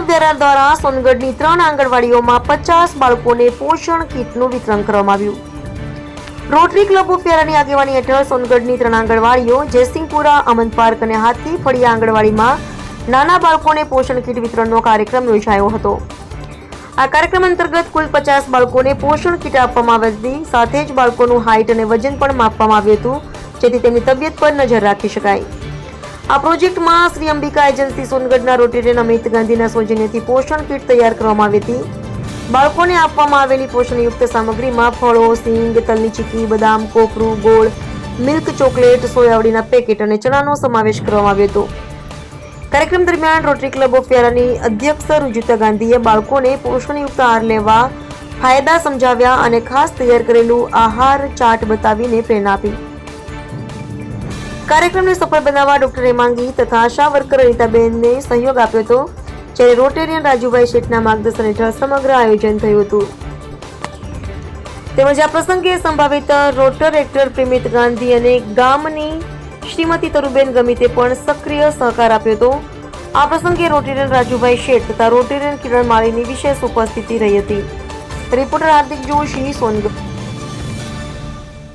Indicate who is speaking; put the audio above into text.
Speaker 1: ફેરા દ્વારા સોનગઢની 3 આંગણવાડીઓમાં 50 બાળકોને પોષણ કીટનું વિતરણ કરવામાં આવ્યું. રોટરી ક્લબ ઓફ ફેરાની આગેવાની હેઠળ સોનગઢની 3 આંગણવાડીઓ જયસિંહપુરા, અમન પાર્ક અને હાથી ફળિયા આંગણવાડીમાં નાના બાળકોને પોષણ કીટ વિતરણનો કાર્યક્રમ યોજાયો હતો. આ કાર્યક્રમ અંતર્ગત કુલ 50 બાળકોને પોષણ કીટ આપવામાં આવી હતી. સાથે જ બાળકોનું હાઇટ અને વજન પણ માપવામાં આવ્યું હતું, જેથી તેમની તબિયત પર નજર રાખી શકાય. આ પ્રોજેક્ટમાં શ્રી અંબિકા એજન્સી સોનગઢના રોટેરિયન અમિત ગાંધીના સૌજન્યથી પોષણ કીટ તૈયાર કરવામાં આવી હતી. બાળકોને આપવામાં આવેલી પોષણયુક્ત સામગ્રીમાં ફળો, સિંગ, તલની ચીકી, બદામ, કોપરું, ગોળ, મિલ્ક ચોકલેટ, સોયાવડીના પેકેટ અને ચણાનો સમાવેશ કરવામાં આવ્યો હતો. કાર્યક્રમ દરમિયાન રોટરી ક્લબ ઓફ ફેરાની અધ્યક્ષ રુજુતા ગાંધીએ બાળકોને પોષણયુક્ત આહાર લેવા ફાયદા સમજાવ્યા અને ખાસ તૈયાર કરેલું આહાર ચાર્ટ બતાવીને પ્રેરણા આપી. કાર્યક્રમને સફળ બનાવવા ડોક્ટર હેમાંગી તથા આશા વર્કર અનિતાબેનને સહયોગ આપ્યો હતો, જ્યારે રોટેરિયન રાજુભાઈ શેઠના માર્ગદર્શન હેઠળ સમગ્ર આયોજન થયું હતું. તેમજ આ પ્રસંગે સંભવિત રોટરેક્ટર પ્રેમિત ગાંધી અને ગામની શ્રીમતી તરુબેન ગમીતે પણ સક્રિય સહકાર આપ્યો હતો. આ પ્રસંગે રોટેરિયન રાજુભાઈ શેઠ તથા રોટેરિયન કિરણ માળીની વિશેષ ઉપસ્થિતિ રહી હતી. રિપોર્ટર હાર્દિક જોશી, સોનગઢ.